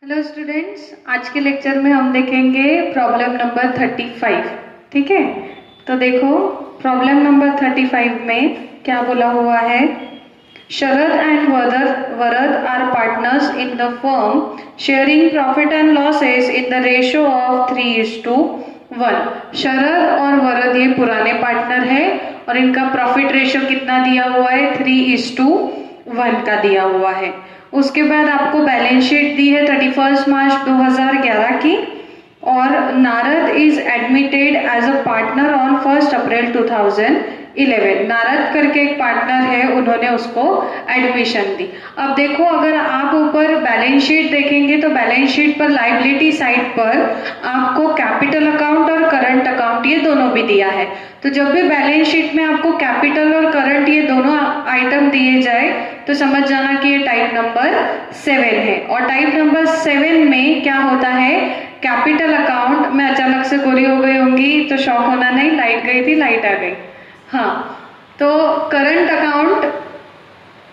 Hello students, आज के lecture में हम देखेंगे प्रॉब्लम नंबर 35। ठीक है, तो देखो प्रॉब्लम नंबर 35 में क्या बोला हुआ है। Sharad and Varad are partners in the firm sharing profit and losses in the ratio of 3:1। Sharad और वरद ये पुराने पार्टनर है और इनका प्रॉफिट रेशियो कितना दिया हुआ है, 3:1 का दिया हुआ है। उसके बाद आपको बैलेंस शीट दी है 31 मार्च 2011 की, और Narad is admitted as a partner on 1 April 2011। Narad करके एक पार्टनर है, उन्होंने उसको एडमिशन दी। अब देखो, अगर आप ऊपर बैलेंस शीट देखेंगे तो बैलेंस शीट पर लायबिलिटी साइड पर आपको कैपिटल अकाउंट और करंट अकाउंट ये दोनों भी दिया है। तो जब भी बैलेंस शीट में आपको कैपिटल और करंट ये दोनों आइटम दिए जाए तो समझ जाना कि ये टाइप नंबर 7 है। और टाइप नंबर 7 में क्या होता है, कैपिटल अकाउंट में अचानक से गोली हो गई होंगी तो शॉक होना नहीं, लाइट गई थी, लाइट आ गई। हाँ, तो करंट अकाउंट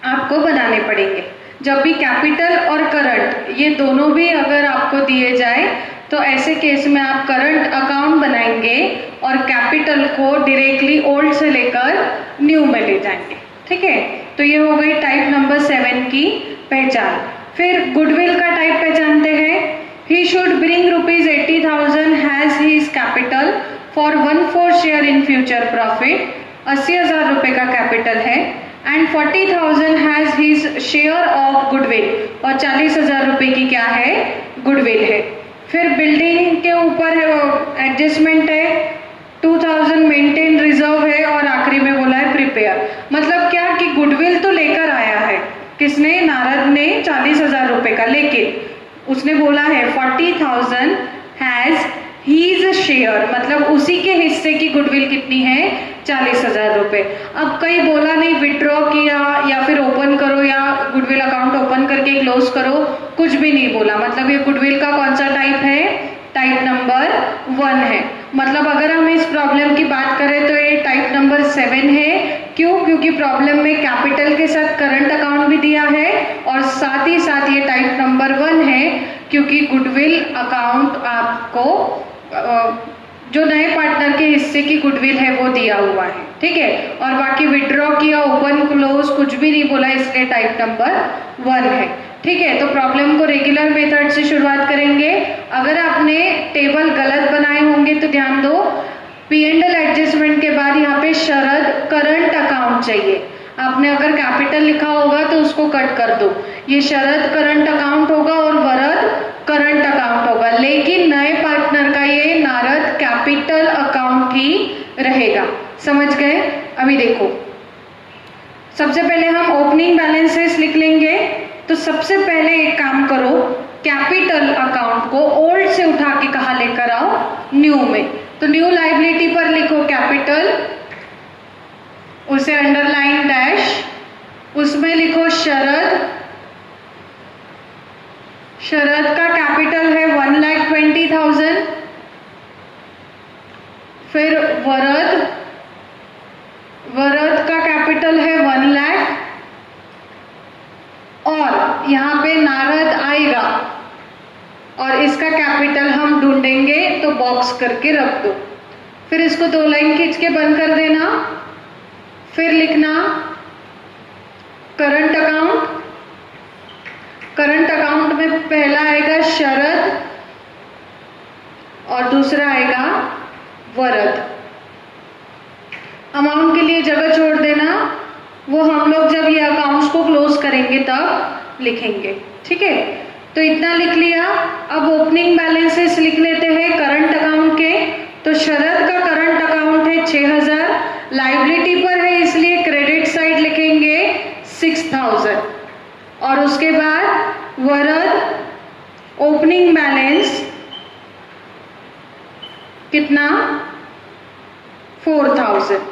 आपको बनाने पड़ेंगे। जब भी कैपिटल और करंट ये दोनों भी अगर आपको दिए जाए तो ऐसे केस में आप करंट अकाउंट बनाएंगे और कैपिटल को डायरेक्टली ओल्ड से लेकर न्यू में ले जाएंगे। ठीक है, तो ये हो गई टाइप नंबर 7 की पहचान। फिर गुडविल का टाइप पहचानते हैं। He should bring ₹80,000 has his capital for 1/4 share in future profit. 80,000 रुपए का कैपिटल है and 40,000 has his share of goodwill, और 40,000 रुपए की क्या है, गुडविल है। फिर बिल्डिंग के ऊपर है एडजस्टमेंट है, 2,000 मेंटेन रिजर्व है, और आखिरी में बोला है प्रिपेयर। मतलब क्या कि गुडविल तो लेकर आया है किसने, नारद ने 40,000 रुपए का, लेकिन उसने बोला है 40,000 हैज हीज शेयर, मतलब उसी के हिस्से की गुडविल कितनी है, 40,000 रुपए। अब कहीं बोला नहीं विड्रॉ किया या फिर ओपन करो या गुडविल अकाउंट ओपन करके क्लोज करो, कुछ भी नहीं बोला। मतलब ये गुडविल का कौन सा टाइप है, टाइप नंबर 1 है। मतलब अगर हम इस प्रॉब्लम की बात करें तो ये टाइप नंबर 7 है। क्यों? क्योंकि प्रॉब्लम में कैपिटल के साथ करंट अकाउंट भी दिया है और साथ ही साथ ये टाइप नंबर 1 है क्योंकि गुडविल अकाउंट आपको जो नए पार्टनर के हिस्से की गुडविल है वो दिया हुआ है। ठीक है, और बाकी विड्रॉ किया, ओपन क्लोज कुछ भी नहीं बोला, इसलिए टाइप नंबर 1 है। ठीक है, तो प्रॉब्लम को रेगुलर मेथड से शुरुआत करेंगे। अगर आपने टेबल गलत बनाए होंगे तो ध्यान दो, P&L एडजस्टमेंट के बाद यहाँ पे शरद करंट अकाउंट चाहिए। आपने अगर कैपिटल लिखा होगा तो उसको कट कर दो, ये शरद करंट अकाउंट होगा और वरद करंट अकाउंट होगा, लेकिन नए पार्टनर का ये नारद कैपिटल अकाउंट ही रहेगा। समझ गए? अभी देखो, सबसे पहले हम ओपनिंग बैलेंसेस लिख लेंगे। तो सबसे पहले एक काम करो, कैपिटल अकाउंट को ओल्ड से उठा के कहाँ लेकर आओ, न्यू में। तो न्यू लायबिलिटी पर लिखो कैपिटल, उसे अंडरलाइन डैश, उसमें लिखो शरद। शरद का कैपिटल है 1,20,000। फिर वरद का कैपिटल है 1 लाख, और यहाँ पे नारद आएगा और इसका कैपिटल हम ढूंढेंगे तो बॉक्स करके रख दो। फिर इसको 2 लाइन खींच के बंद कर देना। फिर लिखना करंट अकाउंट। करंट अकाउंट में पहला आएगा शरद और दूसरा आएगा वरद। अमाउंट के लिए जगह छोड़ देना, वो हम लोग जब ये अकाउंट्स को क्लोज करेंगे तब लिखेंगे। ठीक है, तो इतना लिख लिया। अब ओपनिंग बैलेंसेस लिख लेते हैं करंट अकाउंट के। तो शरद का करंट अकाउंट है 6,000, लायबिलिटी पर है इसलिए क्रेडिट साइड लिखेंगे 6,000, और उसके बाद वरद ओपनिंग बैलेंस कितना, 4,000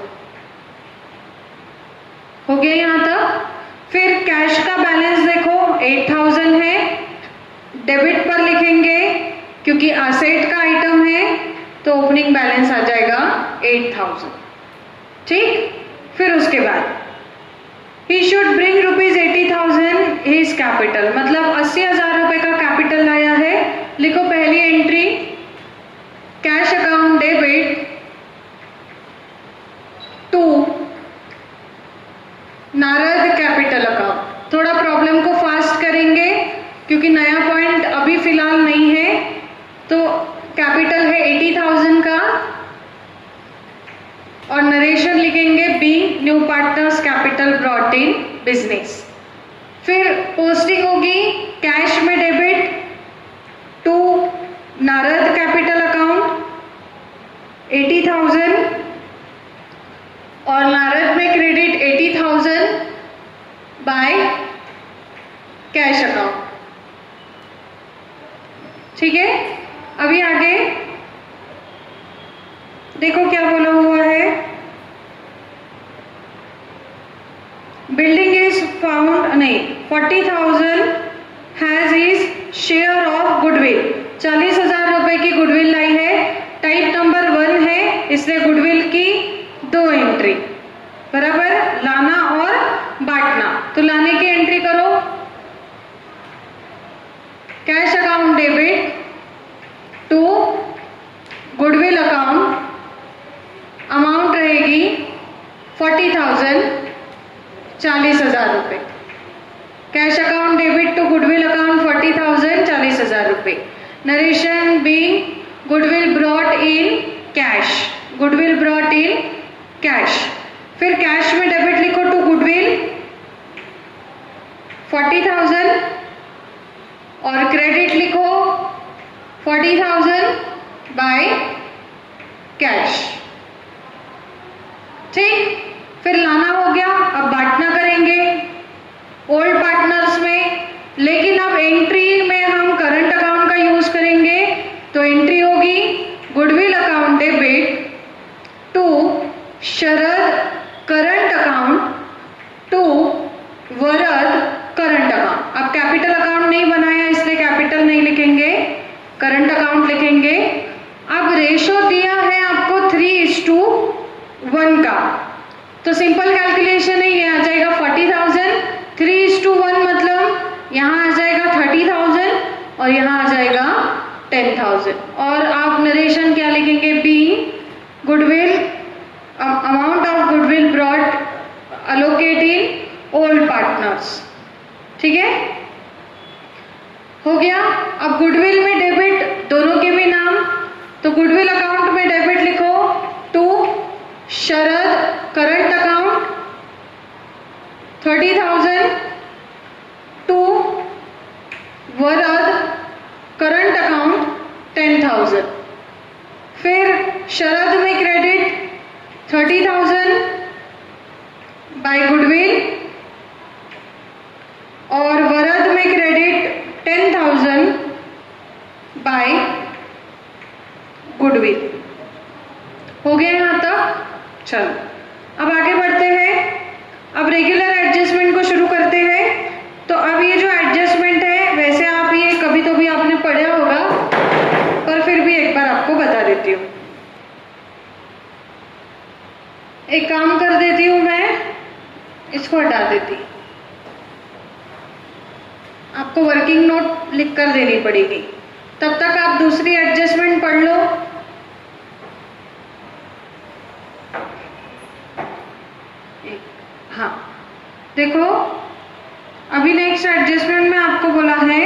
हो गया यहां तक। फिर कैश का बैलेंस देखो 8,000 है, डेबिट पर लिखेंगे क्योंकि असेट का आइटम है तो ओपनिंग बैलेंस आ जाएगा 8,000। ठीक, फिर उसके बाद he should bring ₹80,000 his capital, मतलब 80,000 रुपए का कैपिटल लाया पॉइंट अभी फिलहाल नहीं है, तो कैपिटल है 80,000 का और नरेशन लिखेंगे be, new partners capital brought in business. फिर पोस्टिंग होगी कैश में debit to Narad capital account 80,000 और नारद में क्रेडिट 80,000 बाय कैश अकाउंट। ठीक है, अभी आगे देखो क्या बोला हुआ है। बिल्डिंग इज फाउंड, नहीं 40,000 has is share of goodwill, 40,000 रुपए की गुडविल लाई है। टाइप नंबर 1 है, इसलिए गुडविल की 2 एंट्री बराबर, लाना और बांटना। तो लाने की एंट्री करो, cash account debit to goodwill account, amount रहेगी 40,000, 40,000 रुपए। Cash account debit to goodwill account 40,000, 40,000 रुपए। Narration be, goodwill brought in cash, goodwill brought in cash. फिर कैश में डेबिट लिखो टू गुडविल 40,000 और क्रेडिट लिखो 40,000 बाय कैश। ठीक, फिर लाना हो गया, अब बांटना करेंगे ओल्ड पार्टनर्स में, लेकिन अब एंट्री में हम करंट अकाउंट का यूज करेंगे। तो एंट्री होगी goodwill account debit to Sharad current account to Varad current account. अब कैपिटल अकाउंट नहीं बनाया इसलिए कैपिटल नहीं लिखेंगे, करंट अकाउंट लिखेंगे। अब रेशो दिया है आपको 3:1 का, तो सिंपल कैलकुलेशन है, ये आ जाएगा 40,000, 3:1 मतलब यहाँ आ जाएगा 30,000 और यहाँ आ जाएगा 10,000। और आप नरेशन क्या लिखेंगे, be goodwill, amount of goodwill brought allocate in old partners. ठीक है, हो गया। अब गुडविल में डेबिट दोनों के भी नाम, तो गुडविल अकाउंट में डेबिट लिखो to Sharad current account 30,000 to Varad current account 10,000। फिर शरद में क्रेडिट 30,000 बाय गुडविल और वरद में क्रेडिट 10,000 बाय गुडविल। हो गया यहां तक। चलो अब आगे बढ़ते हैं, अब रेगुलर एडजस्टमेंट को शुरू करते हैं। तो अब ये जो एडजस्टमेंट है, वैसे आप ये कभी तो भी आपने पढ़ा होगा, पर फिर भी एक बार आपको बता देती हूँ। एक काम कर देती हूँ, मैं इसको हटा देती, आपको वर्किंग नोट लिख कर देनी पड़ेगी, तब तक आप दूसरी एडजस्टमेंट पढ़ लो। हाँ देखो, अभी नेक्स्ट एडजस्टमेंट में आपको बोला है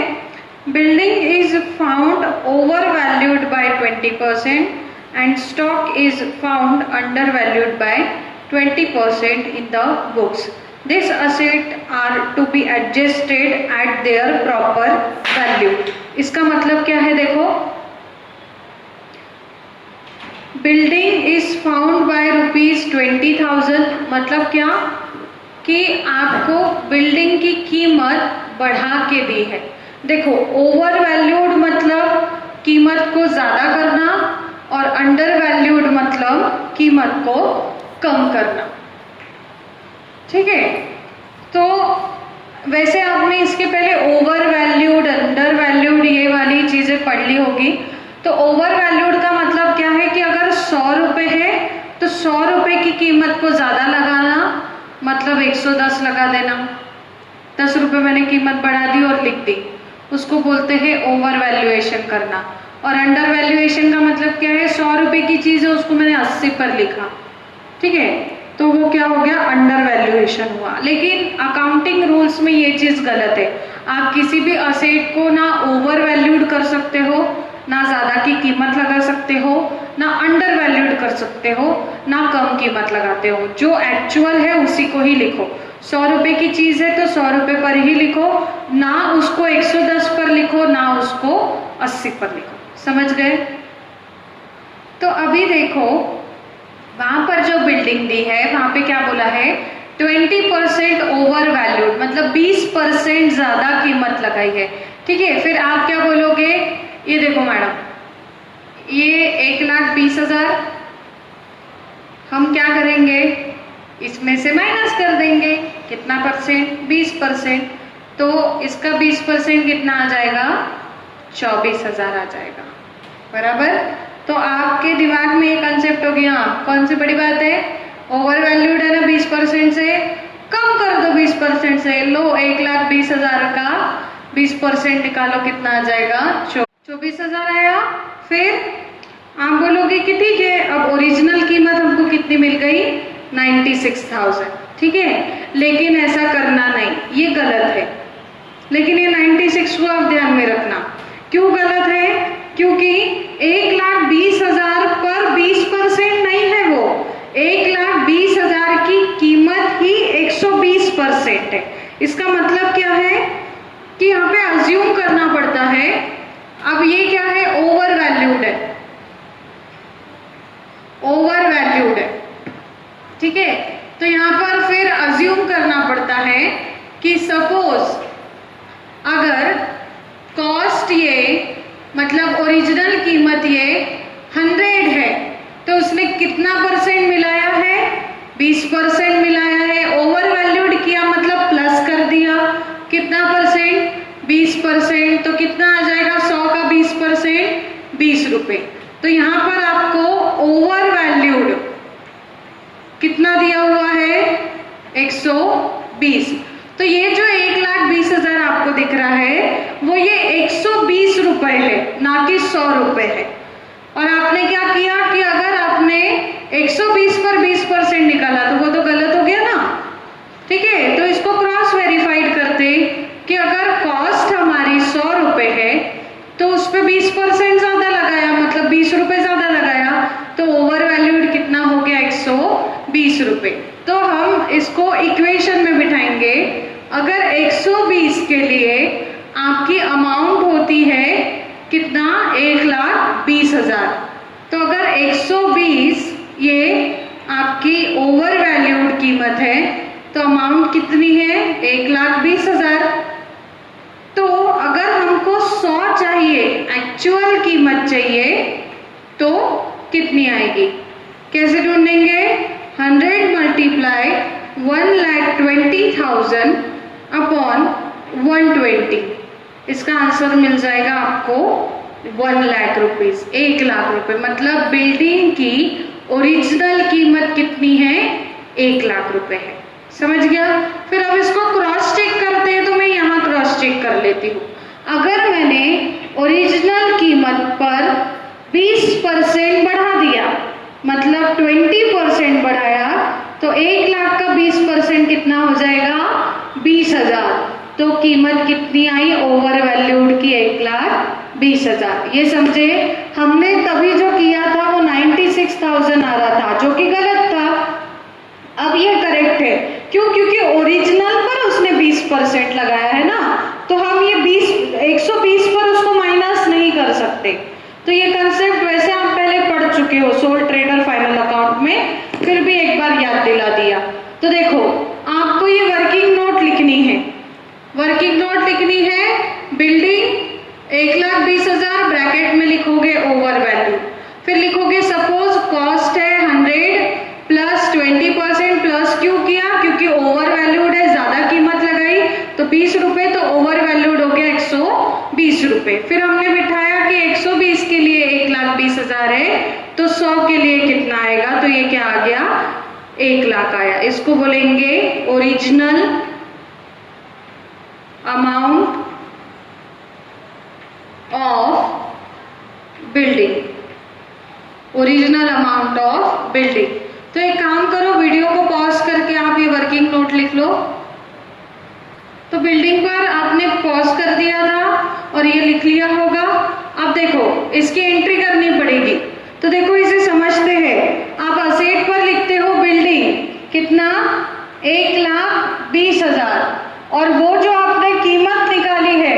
building is found over valued by 20% and stock is found undervalued by 20% in the books. These assets are to be adjusted at their proper value. इसका मतलब क्या है, देखो, बिल्डिंग इज फाउंड बाय ₹20,000 मतलब क्या कि आपको बिल्डिंग की कीमत बढ़ा के दी है। देखो, ओवर वैल्यूड मतलब कीमत को ज्यादा करना और अंडर वैल्यूड मतलब कीमत को कम करना। ठीक है, तो वैसे आपने इसके पहले ओवर वैल्यूड, अंडर वैल्यूड ये वाली चीजें पढ़ ली होगी। तो ओवर वैल्यूड का मतलब क्या है कि अगर 100 रुपए है तो 100 रुपए की कीमत को ज्यादा लगाना, मतलब 110 लगा देना। 10 रुपए मैंने कीमत बढ़ा दी और लिख दी, उसको बोलते हैं ओवर वैल्यूएशन करना। और अंडर वैल्यूएशन का मतलब क्या है, 100 रुपए की चीज है उसको मैंने 80 पर लिखा, ठीक है, तो वो क्या हो गया, अंडर वैल्यूएशन हुआ। लेकिन अकाउंटिंग रूल्स में ये चीज गलत है। आप किसी भी असेट को ना ओवर वैल्यूड कर सकते हो, ना ज़्यादा की कीमत लगा सकते हो, ना अंडर वैल्यूड कर सकते हो, ना कम कीमत लगाते हो। जो एक्चुअल है उसी को ही लिखो। 100 रुपए की चीज़ है तो 100 रुपए पर ही लिखो, ना उसको 110 पर लिखो, ना उसको 80 पर लिखो। समझ गए? तो अभी देखो वहां पर जो बिल्डिंग दी है वहां पे क्या बोला है, 20% ओवर वैल्यूड, मतलब 20% ज्यादा कीमत लगाई है। ठीक है, फिर आप क्या बोलोगे, ये देखो मैडम, ये 1,20,000 हम क्या करेंगे, इसमें से माइनस कर देंगे। कितना परसेंट? 20%। तो इसका 20% कितना आ जाएगा? 24,000 आ जाएगा। बराबर? तो आपके दिमाग में ये कंसेप्ट हो गया, कौन सी बड़ी बात है, ओवर वैल्यूड है ना, 20% से कम कर दो, 20% से लो, 1,20,000 का 20% निकालो, कितना आ जाएगा? 24,000 आया। फिर आप बोलोगे कि ठीक है, अब ओरिजिनल कीमत हमको कितनी मिल गई? 96,000। ठीक है, लेकिन ऐसा करना नहीं, ये गलत है। लेकिन ये 96 को आप ध्यान में रखना। क्यों गलत है? क्योंकि 1,20,000 पर 20% नहीं है, वो 1,20,000 की कीमत ही 120% है। इसका मतलब क्या है कि यहाँ पे अज्यूम करना पड़ता है। अब ये क्या है? ओवर वैल्यूड है, ओवर वैल्यूड है। ठीक है, तो यहाँ पर फिर अज्यूम करना पड़ता है कि सपोज अगर कॉस्ट ये, मतलब ओरिजिनल कीमत ये 100 है, तो उसने कितना परसेंट मिलाया है? 20% मिलाया है। ओवर वैल्यूड किया मतलब प्लस कर दिया, कितना परसेंट? 20%। तो कितना आ जाएगा 100 का 20%? 20 रुपए। तो यहाँ पर आपको ओवर वैल्यूड कितना दिया हुआ है? 120। तो ये जो 1,20,000 आपको दिख रहा है वो ये 120 रुपए है, ना कि 100 रुपए है। और आपने क्या किया कि अगर आपने 120 पर 20% निकाला तो वो तो गलत हो गया ना। ठीक है, तो इसको क्रॉस वेरीफाइड करते कि अगर कॉस्ट हमारी 100 रुपए है तो उस पर 20% ज्यादा लगाया, मतलब 20 रुपए ज्यादा लगाया, तो ओवर वैल्यूड कितना हो गया? 120 रुपए। तो हम इसको इक्वेशन में बिठाएंगे। अगर 120 के लिए आपकी अमाउंट होती है कितना? 1,20,000। तो अगर 120 ये आपकी ओवर वैल्यूड कीमत है तो अमाउंट कितनी है? 1,20,000। तो अगर हमको 100 चाहिए, एक्चुअल कीमत चाहिए, तो कितनी आएगी? कैसे ढूंढेंगे? 100 मल्टीप्लाई 1,20,000 अपॉन 120। इसका आंसर मिल जाएगा आपको 1,00,000 रुपीज, 1,00,000 रुपए। मतलब बिल्डिंग की ओरिजिनल कीमत कितनी है? 1,00,000 रुपए है। समझ गया? फिर अब इसको क्रॉस चेक करते हैं, तो मैं यहाँ क्रॉस चेक कर लेती हूँ। अगर मैंने ओरिजिनल कीमत पर 20% बढ़ा दिया, मतलब 20% बढ़ाया, तो 1,00,000 का 20% कितना हो जाएगा? 20,000। तो कीमत कितनी आई ओवर वैल्यूड की? 1,20,000। ये समझे? हमने तभी जो किया था वो 96,000 आ रहा था, जो कि गलत था। अब ये करेक्ट है। क्यों? क्योंकि ओरिजिनल पर उसने 20% लगाया है ना, तो हम ये 120 पर उसको माइनस नहीं कर सकते। तो ये कंसेप्ट वैसे आप पहले पढ़ चुके हो सोल ट्रेडर फाइनल अकाउंट में, फिर भी एक बार याद दिला दिया। तो देखो, आपको ये वर्किंग नोट लिखनी है। वर्किंग नोट लिखनी है, बिल्डिंग 1,20,000 ब्रैकेट में लिखोगे ओवर वैल्यू, फिर लिखोगे सपोज कॉस्ट है 100 प्लस 20% प्लस। क्यों किया? क्योंकि ओवर वैल्यूड है, ज्यादा कीमत लगाई, तो 20 रुपए, तो ओवर वैल्यूड हो गया 120 रुपए। फिर हमने बिठाया कि 120 के लिए 1,20,000 है, तो 100 के लिए कितना आएगा? तो ये क्या आ गया? 1,00,000 आया। इसको बोलेंगे original amount of building, original amount of building. तो एक काम करो, वीडियो को पॉज करके आप ये वर्किंग नोट लिख लो। तो तो बिल्डिंग पर आपने पॉज कर दिया था और ये लिख लिया होगा। अब देखो इसकी एंट्री करनी पड़ेगी, तो देखो इसे समझते हैं। आप असेट पर लिखते हो बिल्डिंग, कितना 1,20,000, और वो जो आपने कीमत निकाली है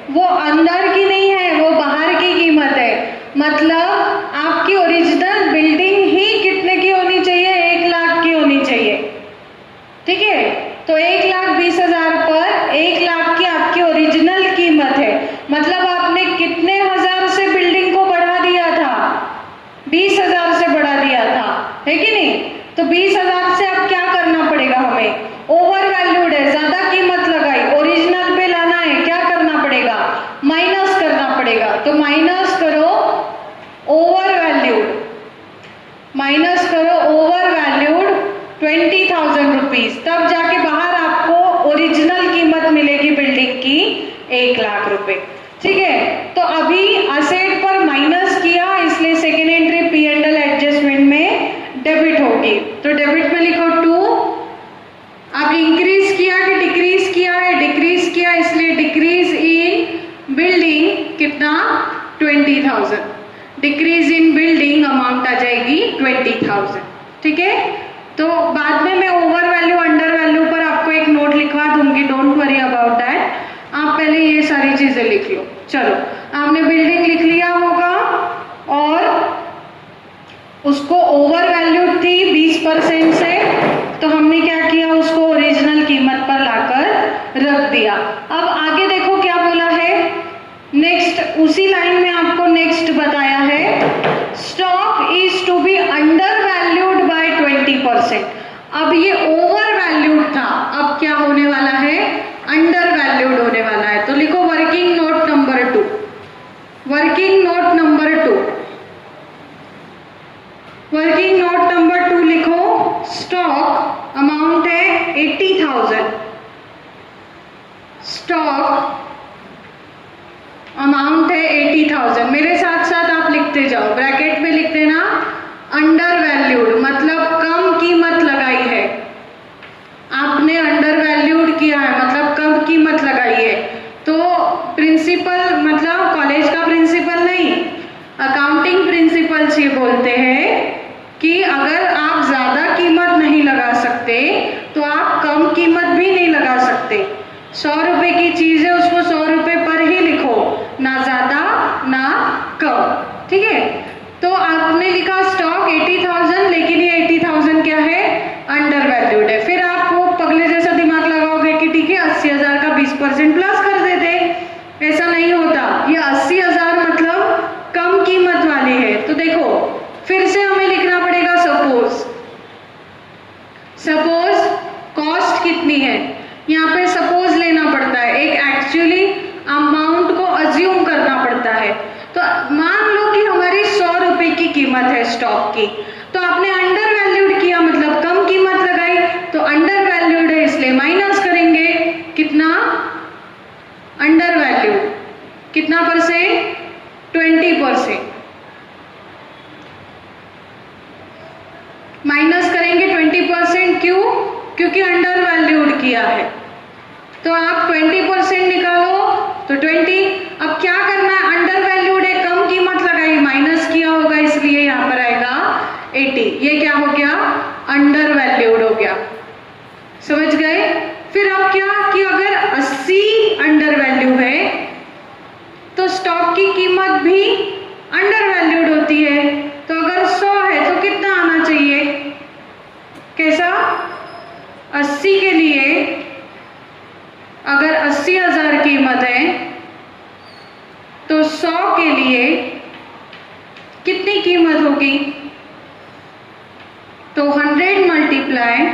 वो अंदर की नहीं है, वो बाहर की कीमत है। मतलब आपकी ओरिजिनल बिल्डिंग ही कितने की होनी चाहिए, 1,00,000 की होनी चाहिए। ठीक है, तो 1,20,000 पर 1,00,000 की आपकी ओरिजिनल कीमत है। मतलब आपने कितने हजार से बिल्डिंग को बढ़ा दिया था, 20,000 से बढ़ा दिया था, है कि नहीं। तो 20,000 से अब क्या करना पड़ेगा हमें, ओवर वैल्यूड है, ज्यादा कीमत लगाई, ओरिजिनल पे लाना है, क्या करना पड़ेगा, माइनस करना पड़ेगा। तो माइनस करो ओवर वैल्यूड, माइनस करो ओवर वैल्यूड 20,000 रुपीज, तब जाके बाहर आपको ओरिजिनल कीमत मिलेगी बिल्डिंग की 1,00,000 रुपए। ठीक है, तो अभी असेट पर माइनस किया, इसलिए सेकेंड एंट्री P&L एडजस्टमेंट में डेबिट होगी। तो डेबिट में लिखो 2। अब इंक्रीज किया कि डिक्रीज किया है, डिक्रीज किया, इसलिए डिक्रीज इन बिल्डिंग कितना 20,000, डिक्रीज इन बिल्डिंग अमाउंट आ जाएगी 20,000। ठीक है, तो बाद में मैं ओवर वैल्यू अंडर वैल्यू पर आपको एक नोट लिखवा दूंगी, डोंट वरी अबाउट दैट। आप पहले ये सारी चीजें लिख लो। चलो, आपने बिल्डिंग लिख लिया होगा और उसको ओवर वैल्यू थी 20% से, तो हमने क्या किया, उसको ओरिजिनल कीमत पर लाकर रख दिया। अब आगे देखो क्या बोला है, नेक्स्ट उसी लाइन में आपको नेक्स्ट बताया है, stock is to be undervalued by 20%। अब ये ओवर वैल्यूड था, अब क्या होने वाला है, अंडर वैल्यूड होने वाला है। तो लिखो working note number 2, working note number 2, working note number 2 लिखो, स्टॉक अमाउंट है 80,000, स्टॉक अमाउंट है 80,000। मेरे साथ साथ आप लिखते जाओ, ब्रैकेट में लिख देना अंडर वैल्यूड, मतलब कम कीमत लगाई है, आपने अंडर वैल्यूड किया है, मतलब कम कीमत लगाई है। तो प्रिंसिपल मतलब कॉलेज का प्रिंसिपल नहीं, अकाउंटिंग प्रिंसिपल्स ये बोलते हैं कि अगर आप ज्यादा कीमत नहीं लगा सकते तो आप कम कीमत भी नहीं लगा सकते। 100 रुपए की चीज है, उसको 100 रुपए पर ही लिखो, ना ज्यादा ना कम। ठीक है, तो आपने लिखा स्टॉक 80,000, लेकिन ये 80,000 क्या है, अंडर वैल्यूड है। फिर आप वो पगले जैसा दिमाग लगाओगे कि ठीक है 80,000 का 20% प्लस कर देते, ऐसा नहीं होता। ये 80,000 मतलब कम कीमत वाली है। तो देखो फिर से हमें लिखना पड़ेगा सपोज, सपोज कॉस्ट कितनी है, यहाँ पे सपोज लेना पड़ता है, एक एक्चुअली अमाउंट को अज्यूम करना पड़ता है। तो मान लो कि हमारी 100 रुपए की कीमत है स्टॉक की, तो आपने अंडर वैल्यूड किया, मतलब कम कीमत लगाई, तो अंडर वैल्यूड है इसलिए माइनस करेंगे, कितना अंडर वैल्यूड, कितना परसेंट, 20%, माइनस करेंगे 20%। क्यों, क्योंकि अंडर वैल्यूड किया है। तो आप 20% निकालो तो 20। अब क्या करना है, अंडर वैल्यूड है, कम कीमत लगाई, माइनस किया होगा, इसलिए यहाँ पर आएगा 80। ये क्या हो गया, अंडर वैल्यूड हो गया। समझ गए। फिर अब क्या कि अगर 80 अंडर वैल्यू है तो स्टॉक की कीमत भी अंडर वैल्यूड होती है। तो अगर 100 है तो कितना आना चाहिए, कैसा, 80 के लिए अगर 80,000 कीमत है तो 100 के लिए कितनी कीमत होगी, तो 100 मल्टीप्लाई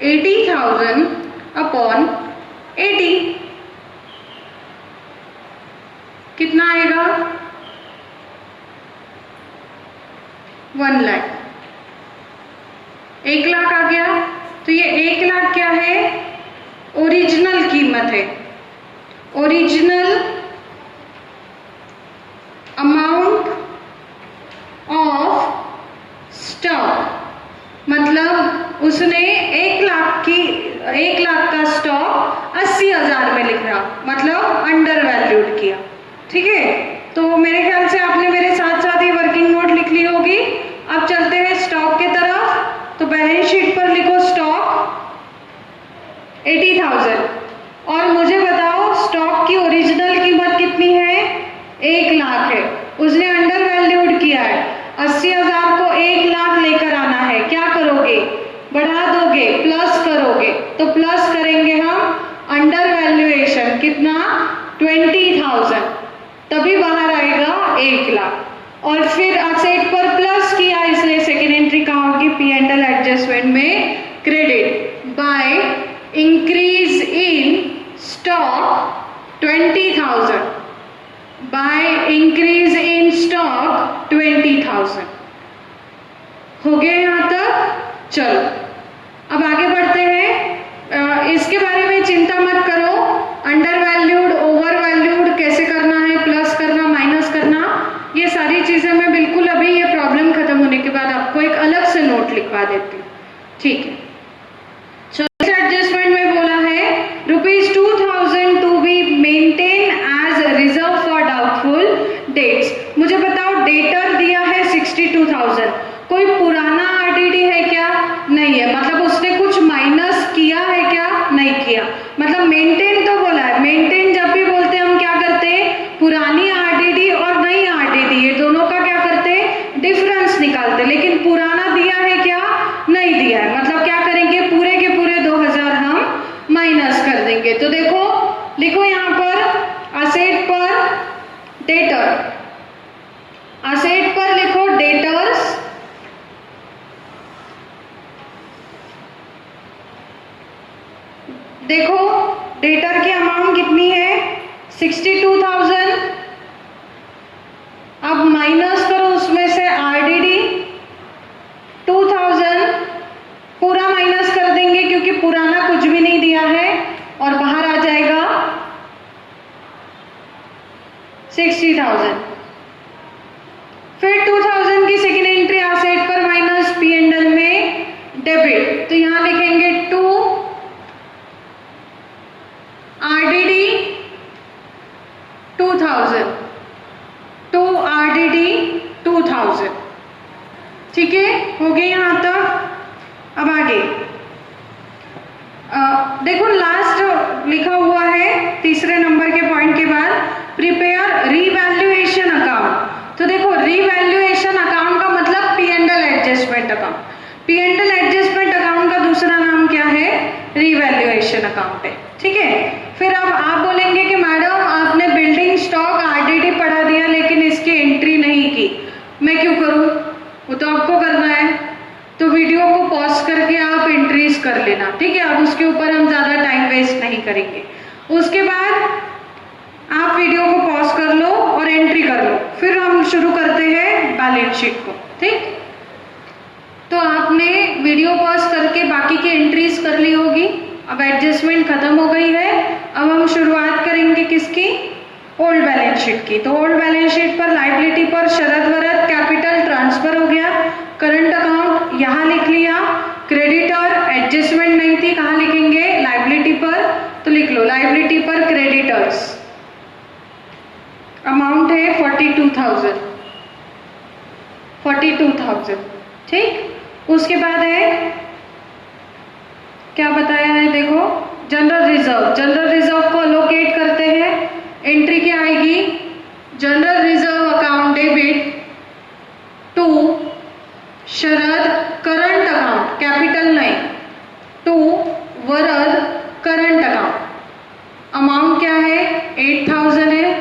80,000 अपॉन 80, कितना आएगा, 1 लाख, 1 लाख आ गया। तो ये 1 लाख क्या है, ओरिजिनल कीमत है, ओरिजिनल अमाउंट ऑफ स्टॉक, मतलब उसने 1 लाख का स्टॉक 80,000 किया, मतलब अंडर वैल्यूड किया। ठीक है, तो मेरे ख्याल से आपने मेरे साथ साथ ये वर्किंग नोट लिख ली होगी। अब चलते हैं स्टॉक के तरफ। तो बैलेंस शीट पर लिखो स्टॉक 80,000 और मुझे बताओ स्टॉक की ओरिजिनल कीमत कितनी है? 1 लाख है। उसने अंडर वैल्यूड किया है। 80,000 को 1 लाख लेकर आना है। क्या करोगे? बढ़ा दोगे, प्लस करोगे। तो प्लस करेंगे हम अंडर वैल्यूएशन कितना? 20,000, तभी बाहर आएगा 1 लाख। और फिर असेट पर प्लस किया, इसलिए सेकेंड एंट्री कहाँ होगी? पी एंड एल एडजस्टमेंट में credit by increase in stock 20,000, by increase in stock 20,000। हो गया यहां तक? चलो अब आगे बढ़ते हैं। इसके बारे में चिंता मत करो, अंडर वैल्यूड, ओवर वैल्यूड कैसे करना है, प्लस करना, माइनस करना, ये सारी चीजें मैं बिल्कुल अभी ये प्रॉब्लम खत्म होने के बाद आपको एक अलग से नोट लिखवा देती हूँ। ठीक है, चलो एडजस्टमेंट में बोला है ₹2,000 to be maintain as reserve for doubtful debts. मुझे बताओ डेटर दिया है 62,000, कोई पुराना आरडीडी है क्या? नहीं है, मतलब उसने कुछ माइनस किया है क्या? नहीं किया। मतलब मेंटेन तो बोला है। मेंटेन जब भी बोलते हैं हम क्या करते हैं? पुरानी आरडीडी और नई आरडीडी ये दोनों का क्या करते हैं? डिफरेंस निकालते। लेकिन पुराना दिया है क्या? नहीं दिया है। मतलब क्या करेंगे? पूरे के पूरे 2,000 हम माइनस कर देंगे। तो देखो, लिखो यहां पर असेट पर डेटर, असेट पर लिखो डेटर्स, देखो डेटर की अमाउंट कितनी है? 62,000। अब माइनस करो उसमें से आरडीडी 2,000, पूरा माइनस कर देंगे क्योंकि पुराना कुछ भी नहीं दिया है, और बाहर आ जाएगा 60,000। फिर 2,000 की सेकेंड एंट्री असेट पर माइनस पी एंड एल में डेबिट। तो यहां लिखेंगे 2 आरडीडी 2,000, 2 आरडीडी 2,000। ठीक है, हो गए यहां तक। अब आगे देखो लास्ट लिखा हुआ है तीसरे नंबर के पॉइंट के बाद, प्रिपेयर रीवैल्यूएशन अकाउंट। तो देखो रीवैल्यूएशन अकाउंट का मतलब P and L adjustment account. P and L adjustment account का दूसरा नाम क्या है? रीवैल्यूएशन अकाउंट है। ठीक है, फिर अब आप बोलेंगे कि मैडम आपने बिल्डिंग स्टॉक आरडीडी पढ़ा दिया लेकिन इसकी एंट्री नहीं की, मैं क्यों करूं? वो तो आपको करना है, तो वीडियो को पॉज करके आप एंट्रीज कर लेना। ठीक है, अब उसके ऊपर हम ज्यादा टाइम वेस्ट नहीं करेंगे। उसके बाद आप वीडियो को पॉज कर लो और एंट्री कर लो, फिर हम शुरू करते हैं बैलेंस शीट को। ठीक, तो आपने वीडियो पॉज करके बाकी की एंट्रीज कर ली होगी। अब एडजस्टमेंट खत्म हो गई है। अब हम शुरुआत करेंगे किसकी? ओल्ड बैलेंस शीट की। तो ओल्ड बैलेंस शीट पर लायबिलिटी पर शरद वरद कैपिटल ट्रांसफर हो गया, करंट अकाउंट यहां लिख लिया, क्रेडिटर एडजस्टमेंट नहीं थी, कहां लिखेंगे? लायबिलिटी पर। तो लिख लो लायबिलिटी पर क्रेडिटर्स, अमाउंट है 42,000, 42,000। ठीक, उसके बाद है क्या बताया है? देखो जनरल रिजर्व, जनरल रिजर्व को अलोकेट करते हैं। एंट्री क्या आएगी? General reserve account debit to Sharad current account, capital नहीं, to Varad current account. Amount क्या है? 8,000 है।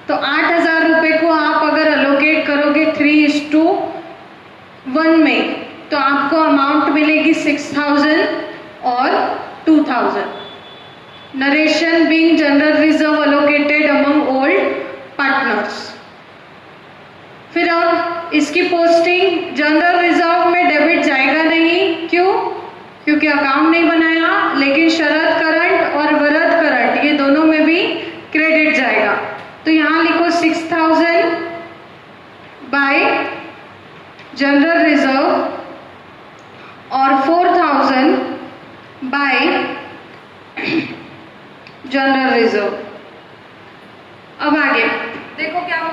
तो 8,000 रुपए को आप अगर अलोकेट करोगे 3:1 में, तो आपको अमाउंट मिलेगी 6,000 और 2,000। Narration being general reserve allocated among old partners. फिर अब इसकी पोस्टिंग जनरल रिजर्व में डेबिट जाएगा नहीं, क्यों? क्योंकि अकाउंट नहीं बनाया, लेकिन शरद करंट और वरद करंट ये दोनों में भी क्रेडिट जाएगा। तो यहां लिखो 6,000 बाय जनरल रिजर्व और 4,000 बाय जनरल रिजर्व।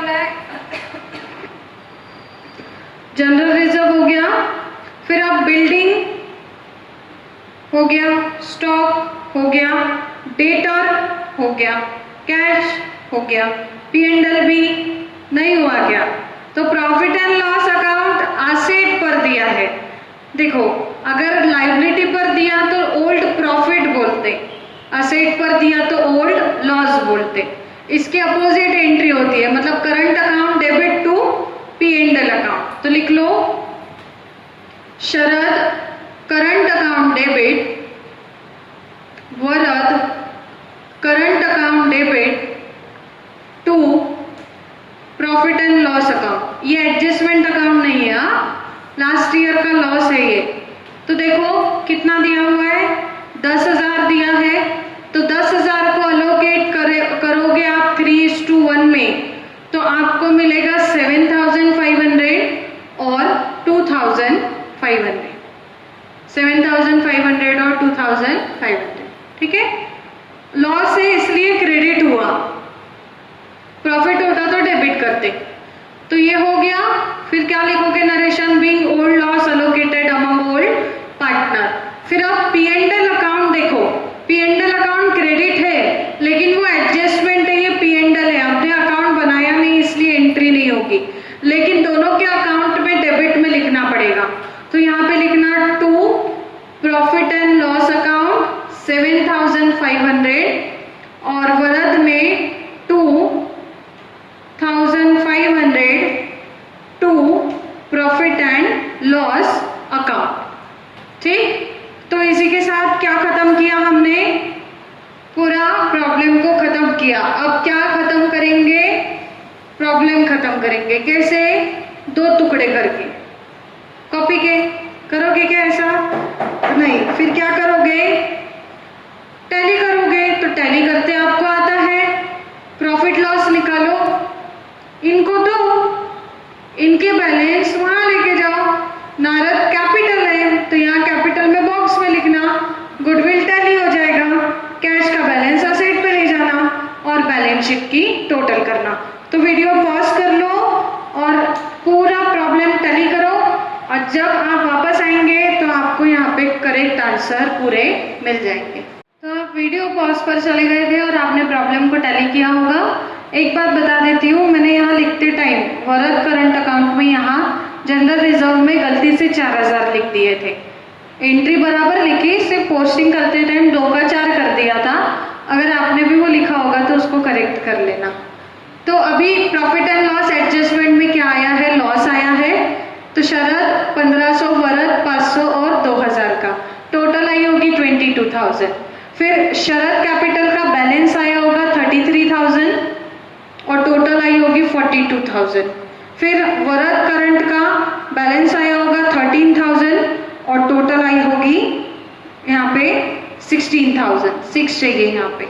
बोला है जनरल रिजर्व हो गया, फिर अब बिल्डिंग हो गया, स्टॉक हो गया, डेटर हो गया, कैश हो गया, P&L भी नहीं हुआ क्या? तो profit and loss account asset पर दिया है। देखो अगर लायबिलिटी पर दिया तो ओल्ड प्रॉफिट बोलते, असेट पर दिया तो ओल्ड लॉस बोलते। इसके अपोजिट एंट्री होती है, मतलब current account debit to P&L account. तो लिख लो Sharad current account debit, Varad current account debit to profit and loss account. ये एडजस्टमेंट अकाउंट नहीं है, लास्ट ईयर का लॉस है ये। तो देखो कितना दिया हुआ है, 10,000 दिया है, तो 10,000 को अलोकेट करोगे आप 3:1 में, तो आपको मिलेगा 7,500 और 2,500, 7,500 और 2,500, ठीक है। लॉस है इसलिए क्रेडिट हुआ, प्रॉफिट होता तो डेबिट करते। तो ये हो गया, फिर क्या लिखोगे narration, being old loss allocated among old partner. फिर अब P&L अकाउंट देखो, P&L अकाउंट क्रेडिट है लेकिन वो एडजस्टमेंट है, ये P&L है, आपने अकाउंट बनाया नहीं इसलिए एंट्री नहीं होगी, लेकिन दोनों के अकाउंट में डेबिट में लिखना पड़ेगा। तो यहाँ पे लिखना to profit and loss account 7,500 और वरद में 2,500 to profit and loss account, ठीक। तो इसी के साथ क्या खत्म किया हमने, पूरा प्रॉब्लम को खत्म किया। अब क्या खत्म करेंगे, प्रॉब्लम खत्म करेंगे। कैसे, 2 टुकड़े करके, कॉपी के करोगे क्या ऐसा नहीं, फिर क्या करोगे, टैली करोगे। तो टैली करते आपको आता है, प्रॉफिट लॉस निकालो, इनको दो, इनके बैलेंस वहां लेके जाओ। नारद कैपिटल है तो यहाँ कैपिटल में बॉक्स में लिखना, गुडविल टैली हो जाएगा, कैश का बैलेंस असेट पे ले जाना और बैलेंस शीट की टोटल करना। तो वीडियो पॉज कर लो और पूरा प्रॉब्लम टैली करो, और जब आप वापस आएंगे तो आपको यहाँ पे करेक्ट आंसर पूरे मिल जाएंगे। तो आप वीडियो पॉज पर चले गए थे और आपने प्रॉब्लम को टैली किया होगा। एक बात बता देती हूँ, मैंने यहाँ लिखते टाइम वरद करंट अकाउंट में यहाँ जनरल रिजर्व में गलती से 4,000 लिख दिए थे, एंट्री बराबर लिखी, सिर्फ पोस्टिंग करते टाइम 2 का 4 कर दिया था। अगर आपने भी वो लिखा होगा तो उसको करेक्ट कर लेना। तो अभी प्रॉफिट एंड लॉस एडजस्टमेंट में क्या आया है, लॉस आया है। तो शरद 1,500, वरद 500 और 2,000 का टोटल आई होगी 22,000। फिर शरद कैपिटल का बैलेंस आया होगा 33,000 और टोटल आई होगी 42,000। फिर वरद करंट का बैलेंस आया होगा 13,000 और टोटल आई होगी यहाँ पे 16,000, 6 चाहिए यहाँ पे,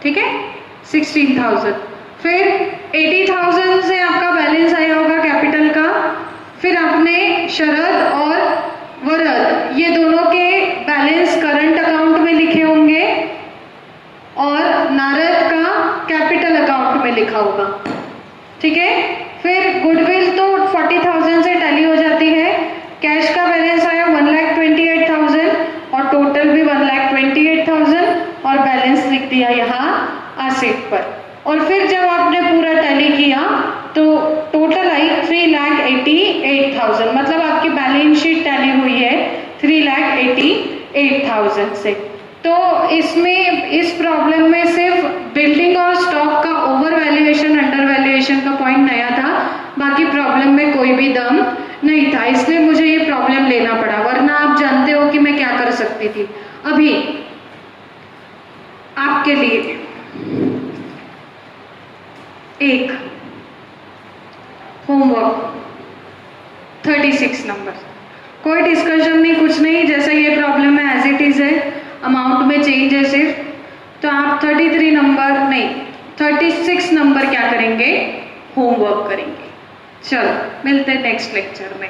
ठीक है, 16,000। फिर 80,000 से आपका बैलेंस आया होगा कैपिटल का। फिर आपने शरद और वरद ये दोनों के बैलेंस करंट अकाउंट में लिखे होंगे और नारद का कैपिटल अकाउंट में लिखा होगा, ठीक है। फिर गुडविल तो 40,000 से टैली हो जाती है, कैश का बैलेंस आया 1,28,000 और टोटल भी 1,28,000 और बैलेंस लिख दिया यहाँ असेट पर। और फिर जब आपने पूरा टैली किया तो टोटल आई 3,88,000, मतलब आपकी बैलेंस शीट टैली हुई है 3,88,000 से। तो इसमें इस प्रॉब्लम में सिर्फ बिल्डिंग और स्टॉक का ओवर वैल्यूएशन अंडर वैल्यूएशन का पॉइंट नया था, बाकी प्रॉब्लम में कोई भी दम नहीं था, इसलिए मुझे ये प्रॉब्लम लेना पड़ा, वरना आप जानते हो कि मैं क्या कर सकती थी। अभी आपके लिए एक होमवर्क 36 नंबर, कोई डिस्कशन नहीं, कुछ नहीं, जैसा ये प्रॉब्लम है एज इट इज है, अमाउंट में चेंज है सिर्फ। तो आप 33 नंबर नहीं 36 नंबर क्या करेंगे, होमवर्क करेंगे। चलो मिलते हैं नेक्स्ट लेक्चर में।